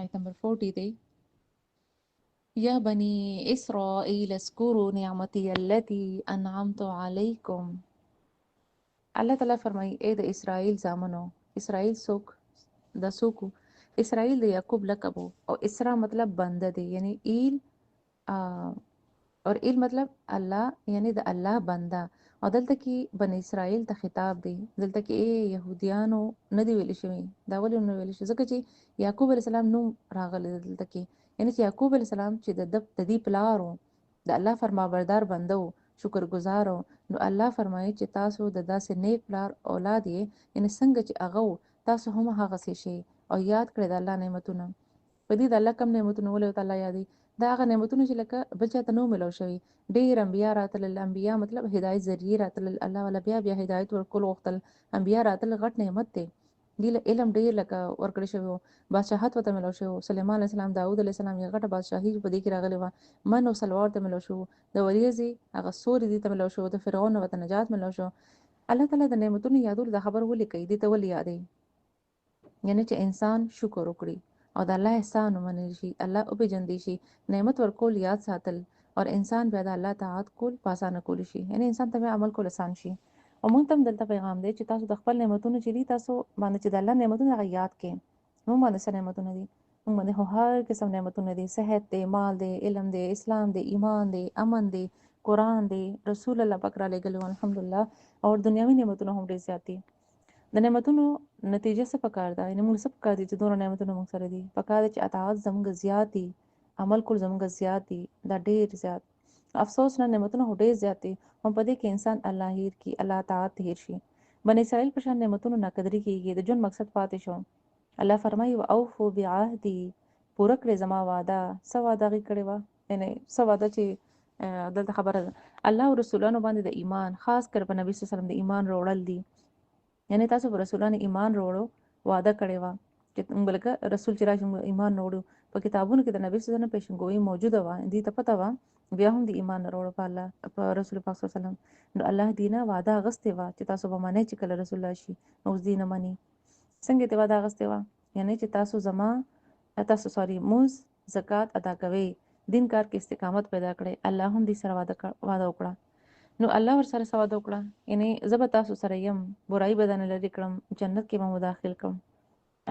آیت نمبر 40 دی یا بنی اسرائیل اذکروا نعمتی التي انعمت علیکم. الله تعالی فرمایي اے د اسرائیل زامنو. اسرائیل څوک؟ دا څوک؟ اسرائیل د یعقوب لقب و. او اسرا مطلب بنده دی، یعنی ایل اور ایل مطلب الله، یعنی د الله بنده. او دلته کې بنی اسرائیل ته خطاب دی. دلته کې اے يهوديانو نه دی ویل شوی. دا ولې نه ویل شوی؟ ځکه چې یعقوب علی السلام نوم راغلی دلته کې، یعنی چې یعقوب علی السلام چې د دې پلارو د الله فرمانبردار بنده و، شکرګزار و. نو الله فرمایي چې تاسو د داسې نیک پلار اولاد یې، یعنی څنګه چې هغه تاسو هم هغه شي او یاد کړئ د الله نعمتونه. په دې د الله کم نعمتونه ولې تعالی یادي؟ دا هغه نعمتونه چې لکه بل چاته نو ملو شوی. ډیر انبیا راتلل، انبیا مطلب هدایت ذریعہ راتلل، الله ولا بیا هدایت ورکول وختل انبیا راتلل غټ نعمت دی. دی علم ډیر لکه ورکړی شوی، بادشاہت وته ملو شو. سليمان عليه السلام، داوود عليه السلام یې غټه بادشاہي په دې کې راغلی و. من او سلوار ته ملو شو، د وریځي هغه سوري دي ته ملو شو، د فرعون وته نجات ملو شو. الله تعالی د نعمتونو یادول د خبر ولي کوي، دي ته ولي یادي؟ یعنی چې انسان شکر وکړي او د الله احسان ومنل شي، الله او پیژندل شي، نعمت ورکول یاد ساتل، او انسان بیا د الله طاعت کول پاسانه کول شي، یعنی انسان ته عمل کول آسان شي. او موږ ته دلته پیغام دی چې تاسو د خپل نعمتونو چې دي تاسو باندې چې د الله نعمتونه غي یاد کړئ. موږ باندې څه نعمتونه دي؟ موږ باندې هر قسم نعمتونه دي، صحت دی، مال دی، علم دی، اسلام دی، ایمان دی، امن دی، قران دی، رسول الله پاک را لګلو الحمدلله. او دنیوي نعمتونه هم ډیر زیات دي. د نعمتونو نتیجه څه پکار ده؟ یعنی موږ څه پکار دي چې دوه نعمتونه موږ سره دي؟ پکار دي چې اطاعت زموږ زیات دي، عمل کول زموږ زیات دي، دا ډیر زیات. افسوس نه نعمتونه ډیر زیات دي، هم په دې کې انسان الله هیر کی، الله طاعت هیر شي. بنی اسرائیل په شان نعمتونو ناقدری کیږي، د جون مقصد پاتې شو. الله فرمایي او اوفو بعهدی، پوره کړی زما وعده. څه وعده غي کړی و؟ یعنی څه وعده چې دلته خبره ده الله او رسولانو باندې د ایمان، خاص کر په نبی صلی الله علیه وسلم د ایمان وروړل دي. یعنی تاسو پر رسولانو ایمان وروړو وعده کړی و چې موږ لکه رسول چې راشي ایمان وروړو. په کتابونو کې د نبی صلی الله علیه وسلم پیشنګوئی موجوده و، دې ته پته و، بیا هم د ایمان وروړو په الله په رسول پاک صلی الله علیه وسلم. نو الله دینه وعده غسته و چې تاسو به معنی چې کله رسول الله شي او دینه مانی. څنګه ته وعده غسته و؟ یعنی چې تاسو سوري موز زکات ادا کوي، دین کار کې استقامت پیدا کړي. الله هم دې سره وعده وکړه. نو الله ور سره سواد وکړه، یعنی زب تاسو سره يم، برای بدن لري کړم، جنت کې به مداخل کړم.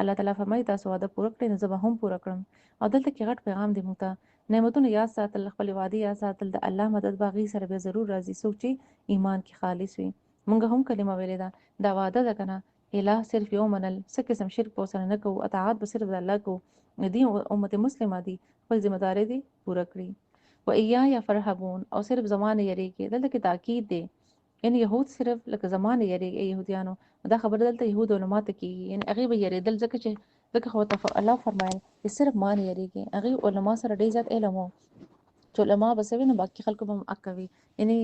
الله تعالی فرمایي تاسو وعده پوره کړئ نو زب هم پوره کړم. او دلته کې غټ پیغام دی موږ ته، نعمتونه یاد ساتل، خپل وعده یاد ساتل، د الله مدد باغی سره به ضرور راځي. سوچي ایمان کې خالص وي. موږ هم کلمه ویلې ده، دا وعده ده کنه الہ صرف یو منل، څه قسم شرک پوسره نه کوو، اطاعت به صرف د الله کوو. دې امت مسلمه دي خپل ذمہ داري دي پوره کړی. و ایا فرحبون، او صرف زمانه یریږي. دلته کې تاکید دی، یعنی يهود صرف لکه زمانه یریږي يهوديانو. دا خبر دلته يهود علماء ته کیږي، یعنی هغه به یریدل ځکه چې ځکه خو الله فرمایل چې صرف مان یریږي. هغه علماء سره ډیر ځات علم وو چې علماء بسوي نه باقي خلکو به اکوي. یعنی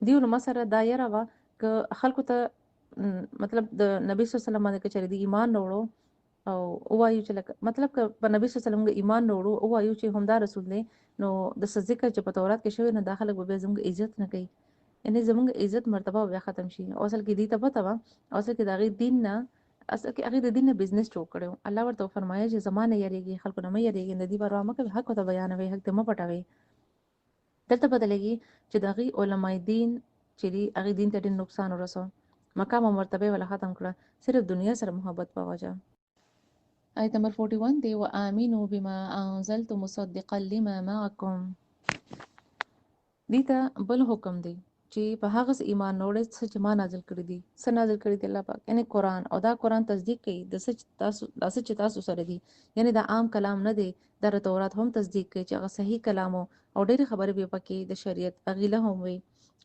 دی علماء سره دایره وا ک خلکو ته مطلب د نبی صلی الله علیه وسلم باندې چې دی ایمان وروړو او وایو چې لکه مطلب ک په نبی صلی الله علیه وسلم ایمان وروړو او وایو چې همدا رسول دی، نو د ذکر چې په تورات کې شوی نه داخله به زموږ عزت نه کوي، یعنی زموږ عزت مرتبه بیا ختم شي. او اصل کې دې ته پته و، اصل کې دا غي دین نه، اصل کې هغه د دین نه بزنس جوړ کړو. الله ورته فرمایي چې زمانه یریږي، خلکو نه مې یریږي، د دې پروا مکه حق ته بیانوي، حق ته م پټوي. دلته بدلېږي چې دا غي علماء دین چې دی هغه دین ته ډېر نقصان ورسو، مقام او مرتبه ولا ختم کړه، صرف دنیا سره محبت په وجه. آیت نمبر 41 دی و امنو بما انزلت مصدقا لما معكم. دیتا بل حکم دی چې په هغه ایمان وروړي چې ما نازل کړی دي. څه نازل کړی دی الله پاک؟ یعنی قران. او دا قران تصدیق کوي د څه چې تاسو سره دي، یعنی دا عام کلام نه دی. د تورات هم تصدیق کوي چې هغه صحیح کلام او ډېر خبرې به پکې د شریعت اغیله هم وي.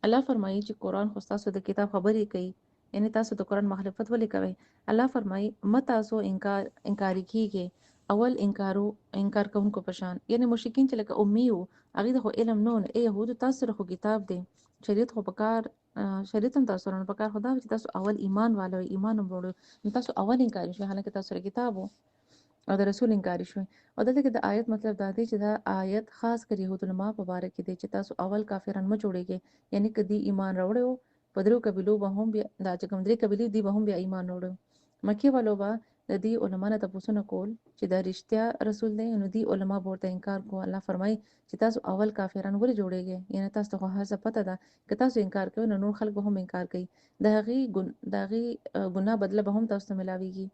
الله فرمایي چې قران خو تاسو د کتاب خبرې کوي، یعنی تاسو د قران مخالفت ولې کوي؟ الله فرمایي مت تاسو انکار کیږي، اول انکار کوونکو پشان، یعنی مشرکین چې لکه امي وو، هغه د علم نه ای يهود تاسو سره خو کتاب دی، شریعت خو پکار، شریعت هم تاسو سره پکار، خدا چې تاسو اول ایمان والو ایمان وروړو، تاسو اول انکار شوي حالکه تاسو سره کتاب او د رسول انکار شوي. او دلته کې د آیت مطلب دا دی چې دا آیت خاص کر يهود علماء په باره کې دی چې تاسو اول کافران م جوړیږي، یعنی کدی ایمان وروړو په درو قبيلو به هم بیا دا چې کوم درې قبيلې دی به هم بیا ایمان وروړو. مکی والو با د دې علما نه تاسو کول چې دا رښتیا رسول دی، نو دی علما ورته انکار کو. الله فرمایي چې تاسو اول کافران ولې جوړیږئ؟ یعنی تاسو خو هڅه پته ده که تاسو انکار کوئ نو نور خلک به هم انکار کوي، د هغې ګناه بدله به هم تاسو ته ملاویږي،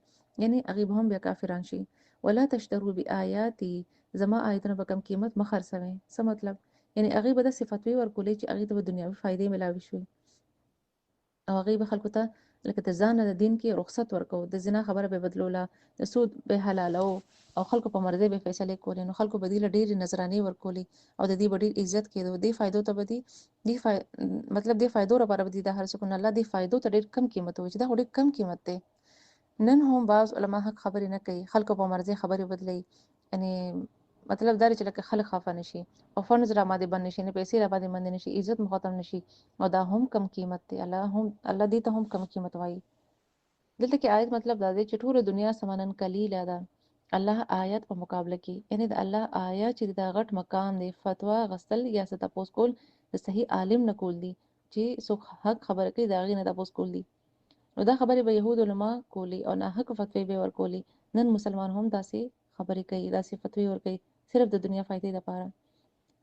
یعنی هغې به هم بیا کافران شي. ولا تشترو بآیاتي، زما آیتونه په کم قیمت مه خرڅوئ. څه مطلب؟ یعنی هغې به داسې فتوی ورکولې چې هغې ته به دنیاوي فایدې ملاوي شوي، او هغې به خلکو ته لکه د ځان نه د دین کې رخصت ورکو، د زنا خبره به بدلوله، د سود به حلالو، او خلکو په مرضی به فیصلې کولې، نو خلکو به دې له ډېرې نظرانې ورکولې او د دې به ډېر عزت کېدو. دې فایدو ته به مطلب دې فایدو لپاره به دې دا هر څه کول. الله دې فایدو ته ډېر کم قیمت وایي چې دا خو ډېر کم قیمت دی. نن هم بعض علما حق خبرې نه کوي، خلکو په مرضی خبرې بدلوي. یعنی مطلب دا دی چې لکه خلک خفه نشي او فنډز را باندې بند نشي، نه پیسې را باندې بند نشي، عزت مو ختم نشي، او دا هم کم قیمت دی. الله دې ته هم کم قیمت وایي. دلته کې آیت مطلب دا دی چې ټوله دنیا سمنن قلیله ده. الله آیت په مقابله کې، یعنی د الله آیت چې دا غټ مقام دی، فتوا غستل یا څه تپوس کول د صحیح عالم نه کول دي، چې څوک حق خبره کوي د هغې نه تپوس کول دي. نو دا خبرې به یهود علما کولی او نه حق فتوی به ورکولی. نن مسلمان هم داسې خبرې کوي، داسې فتوی ورکوي صرف د دنیا فائدې لپاره.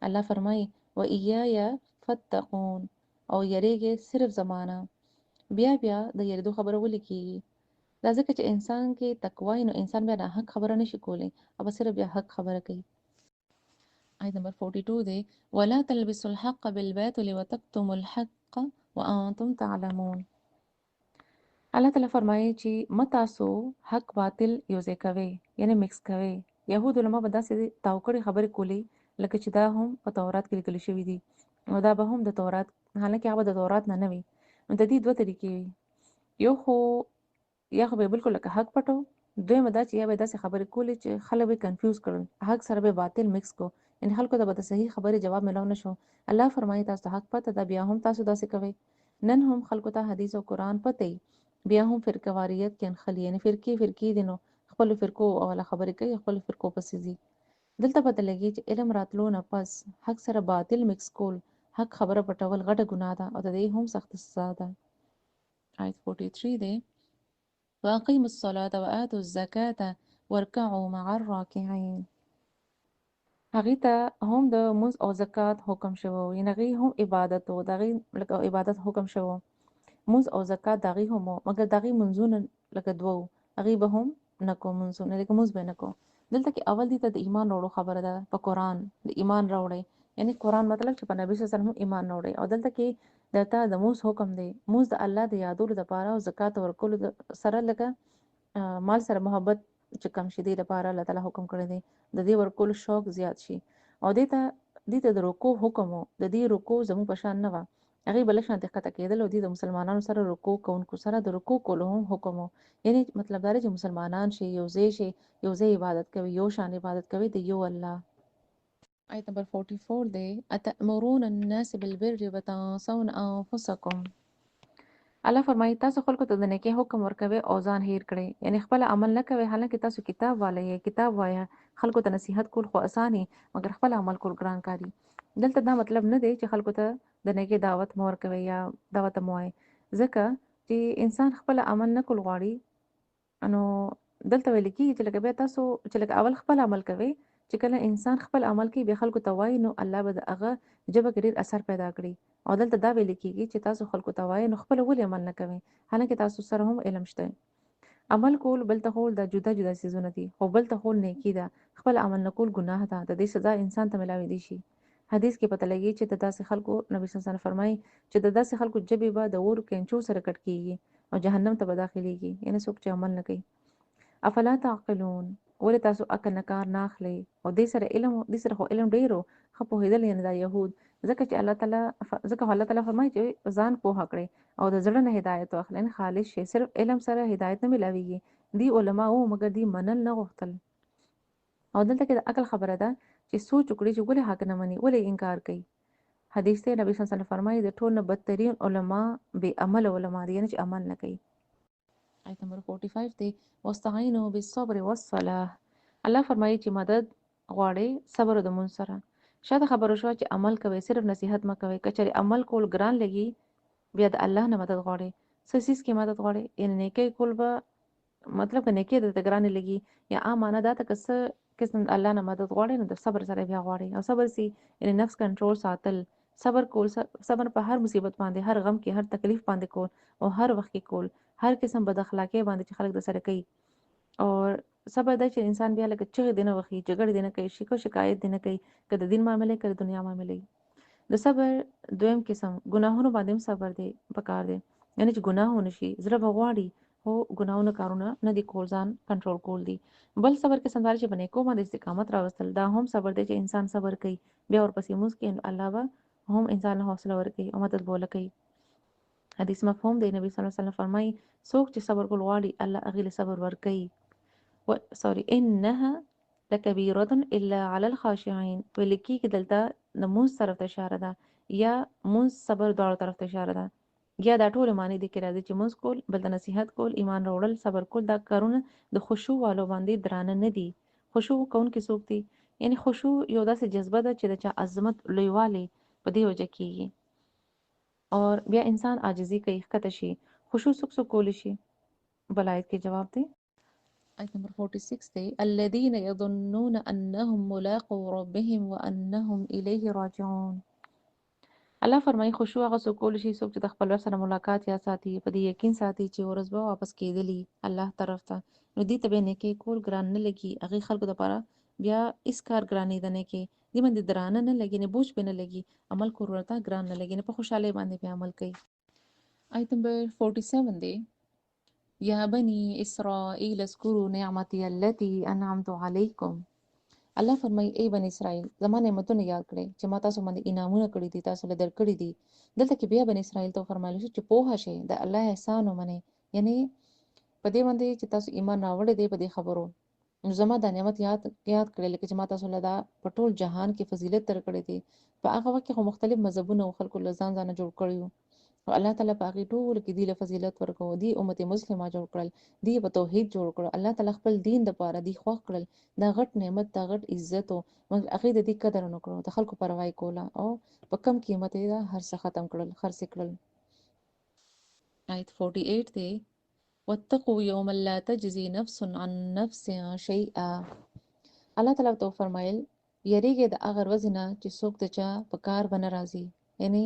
الله فرمایي و ایای فتقون، او یریږي صرف زمانہ. بیا د یریدو خبره ولې کیږي؟ دا ځکه چې انسان کې تقوا نو انسان بیا نه حق خبره نشي کولی او صرف بیا حق خبره کوي. آیت نمبر 42 دی ولا تلبسوا الحق بالباطل وتكتموا الحق وانتم تعلمون. الله تعالی فرمایي چې متاسو حق باطل یوځای کوي، یعنی مکس کوي. يهود علما به داسې تاوکړې خبرې کولی لکه چې دا هم په تورات کې لیکل شوی دي، او دا به هم د تورات، حالانکه هغه د تورات نه وي. نو د دې دوه طریقې وي، یا خو به بالکل لکه حق پټو، دویمه دا چې یا به داسې خبرې کولې چې خلک به کنفیوز کړل، حق سره به باطل مکس کو، یعنی خلکو ته به د صحیح خبرې جواب ملو نشو. الله فرمایي تاسو حق پته دا بیا هم تاسو داسې کوي. نن هم خلکو ته حدیث او قرآن پته بیا هم فرقواریت کې انخلی، یعنی فرقې دي، نو خپل فرقو اوله خبرې کوي، خپل فرقو پسې ځي. دلته پته لګي چې علم راتلو نه پس حق سره باطل مکس کول، حق خبره پټول غټه ګناه ده او د دې هم سخت سزا ده. آیت 43 دی واقیموا الصلاة وآتوا الزکاة وارکعوا مع الراکعین. هغې ته هم د مونځ او زکات حکم شوی، یعنی هغې هم عبادت و، د هغې لکه عبادت حکم شوی، مونځ او زکات د هغې هم، مګر د هغې منځونه لکه دوه وو، هغې به هم نه کو منځونه، لکه مونځ به نه کو. دلته کې اول دې ته د ایمان راوړو خبره ده، په قرآن د ایمان راوړی، یعنی قرآن مطلب چې په نبی صلی الله علیه وسلم ایمان راوړی. او دلته کې درته د مونځ حکم دی، مونځ د الله د یادولو دپاره او زکات ورکولو سره لکه مال سره محبت چې کم شي دې لپاره الله تعالی حکم کړی دی، د دې ورکولو شوق زیات شي. او دې ته د رکوع حکم و، د دې رکوع زموږ په شان نه وه، هغې به لږ شانتې ښکته کېدل، او دې د مسلمانانو سره رکوع کوونکو سره د رکوع کولو هم حکم و. یعنی مطلب دا دی چې مسلمانان شي، یوځای عبادت کوي، یو شان عبادت کوي د یو الله. آیت نمبر 44 دی اتأمرون الناس بالبر وتنسون انفسکم. الله فرمایي تاسو خلکو ته د نیکۍ حکم ورکوي او ځان هیر کړئ، یعنی خپل عمل نه کوي، حالانکه تاسو کتاب والئ، کتاب وایه، خلکو ته نصیحت کول خو اساني، مګر خپل عمل کول ګران کاري. دلته دا مطلب نه دی چې خلکو ته د نیکۍ دعوت مو ورکوي یا دعوت مو وایي، ځکه چې انسان خپل عمل نه کول غواړي. نو دلته ویل کېږي چې لکه بیا تاسو چې لکه اول خپل عمل کوي، چې کله انسان خپل عمل کوي بیا خلکو ته وایي، نو الله به د هغه ژبه کې ډېر اثر پیدا کړي. او دلته دا ویل کېږي چې تاسو خلکو ته وایي نو خپل ولې عمل نه کوي، حالانکه تاسو سره هم علم شته. عمل کول بل ته کول دا جدا جدا څیزونه دي، خو بل ته کول نیکي ده، خپل عمل نه کول ګناه ده، د دې سزا انسان ته ملاوي دي شي. حدیث کې پته لګي چې د داسې خلکو نبی صلی الله علیه وسلم فرمایي چې د داسې خلکو جبې به د اور کینچو سره کټ کیږي او جهنم ته به داخليږي، یعنی څوک چې عمل نه کوي. افلا تعقلون، ولې تاسو عقل نه کار نه اخلئ؟ او دې سره خو علم ډیرو ښه پوهېدل، یعنی دا یهود، ځکه چې الله تعالی فرمایي چې ځان پوهه کړئ او د زړه نه هدایت واخلئ، خالص شي، صرف علم سره هدایت نه ملاویږي. دی علما وو مګر دی منل نه غوښتل. او دلته کې د عقل خبره ده چې سوچ وکړي چې ولې حق نه مني، ولې انکار کوي. حدیث ته نبی صلی الله علیه وسلم فرمایي د ټول نه بدترین علما بې عمل علما دي، یعنی چې عمل نه کوي. آیت نمبر 45 دی واستعینوا بالصبر والصلاة. الله فرمایي چې مدد غواړي صبر د مون سره. شاته خبرو شو چې عمل کوي، صرف نصیحت ما کوي، کچره عمل کول ګران لګي بیا د الله نه مدد غواړي. سسیس کې مدد غواړي، یعنی نیکی کول به مطلب که نیکي درته ګرانه لګي یا عام معنا دا ته که څه قسم الله نه مدد غواړي نو د صبر سره بیا غواړي او صبر سي یعنی نفس کنټرول ساتل صبر کول صبر په هر مصیبت باندې هر غم کې هر تکلیف باندې کول او هر وخت کې کول هر قسم بد اخلاقی باندې چې خلک د سره کوي او صبر دا چې انسان بیا لکه چغې دینه وخی جګړې دینه کوي شکایت دینه کوي که د دین معاملې که د دنیا معاملې د صبر دویم قسم ګناهونو باندې هم صبر دی پکار دی یعنی چې ګناه ونشي زړه به غواړي هو ګناهونه کارونه نه دي کول ځان کنټرول کول دي بل صبر قسم دار چې بنې کو باندې استقامت راوستل دا هم صبر دی چې انسان صبر کوي بیا ورپسې موږ کې الله به هم انسان له حوصله ورکوي او مدد بوله کوي حدیث مفهوم دی نبی صلی الله علیه وسلم فرمایي څوک چې صبر کول غواړي الله هغه له صبر ورکوي انها لکبیره الا علی الخاشعين ولکی کې دلته د موږ طرف ته اشاره ده یا موږ صبر دواړو طرف ته اشاره ده یا دا ټول معنی دي کې راځي چې موږ کول بل د نصیحت کول ایمان راوړل صبر کول دا کارونه د خشوع والو باندې درانه نه دي خشوع کون کې څوک دي یعنی خشوع یو داسې جذبه ده چې د چا عظمت لویوالی په دې وجه کېږي اور بیا انسان عاجزي کوي ښکته شي خشوع څوک کولی شي بل آیت کې جواب دی آیت نمبر 46 دی الذين يظنون انهم ملاقو ربهم وانهم الیه راجعون الله فرمایي خشوع هغه څوک کولی شي څوک چې د خپل رب سره ملاقات یا ساتي په دې یقین ساتي چې ورځ به واپس کېدلی الله طرف ته نو دې ته به نیکي کول ګران نه لګي هغه خلکو لپاره بیا اس کار ګرانې ده نه کې دې باندې درانه نه لګي نه بوج به نه لګي عمل کول ورته ګران نه لګي نه په خوشاله باندې به عمل کوي آیت نمبر 47 دی یا بني اسرائیل اذکروا نعمتي التي انعمت علیکم الله فرمایي ای بنی اسرائیل زما نعمتونه یاد کړئ چې ما تاسو باندې انعامونه کړی دي تاسو له درکړي دي دلته کې بیا بنی اسرائیل ته فرمایلی شو چې پوه شئ د الله احسان ومنئ یعنی په دې باندې چې تاسو ایمان راوړی دی په دې خبرو نو زما دا نعمت یاد کړئ لکه چې ما تاسو له دا په ټول جهان کې فضیلت درکړی دی په هغه وخت کې خو مختلف مذهبونه او خلکو له ځان جوړ کړیو او الله تعالی په هغې ټولو کې دی له فضیلت ورکو دی امت مسلمه جوړ کړل دی په توحید جوړ کړل الله تعالی خپل دین دپاره دی خوښ کړل دا غټ نعمت دا غټ عزت او هغې د دې قدر ونه کړو د خلکو پروا یې کوله او په کم قیمت یې دا هر څه ختم کړل خرڅ کړل آیت 48 دی واتقوا یوما لا تجزي نفس عن نفس شیئا الله تعالی ته فرمایل یریږي د هغه ورځې نه چې څوک د چا په کار به نه راځي یعنی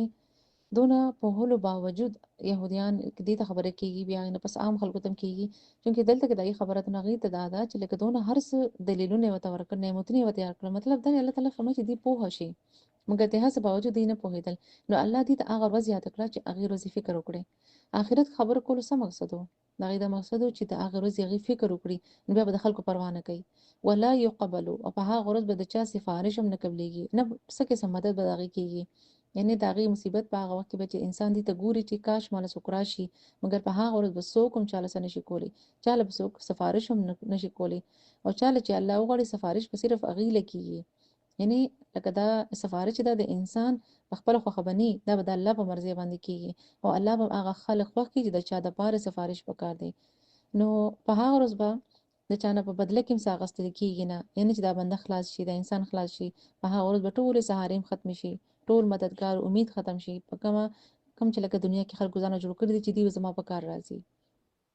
دونه په هولو باوجود يهوديان دې ته خبره کیږي بیا نه پس عام خلکو تم کیږي چې دلته کې دای خبره ته نغې ته دا چې لکه دونه هر څه دلیلونه وته ورکړ نعمتونه وته ورکړ مطلب دا الله تعالی فرمایي چې دې پوه شي مګر ته هڅه باوجود دې نه پوهیدل نو الله دې ته هغه ورځ یاد کړه چې هغه ورځ فکر وکړي آخرت خبر کولو څه مقصد وو دا غي د مقصد چې د هغه ورځ هغه فکر وکړي نو بیا د خلکو پروا نه کوي ولا يقبل او په هغه ورځ به د چا سفارش هم نه قبليږي نه څه کې مدد به دغه کیږي یعنی دا غي مصیبت په هغه وخت کې چې انسان دې ته ګوري چې کاش مال سکرا شي مګر په هغه ورځ به څوک هم چاله سن شي کولی چاله به څوک سفارش هم نشي کولی او چاله چې الله وغواړي سفارش به صرف اغي لکېږي یعنی لکه دا سفارش دا د انسان په خپل خوښه بني دا به د الله په مرزي باندې کیږي او الله به هغه خلق خوښ کړي چې د چا د پاره سفارش وکړ دی نو په هغه ورځ به د چانه په بدله کې مسا غستل کیږي نه یعنی چې دا بنده خلاص شي د انسان خلاص شي په هغه ورځ به ټول سهاریم ختم شي ټول مددگار امید ختم شي په کوم چې لکه دنیا کې خلکو ځانه جوړ کړی دي چې دی زما په کار راځي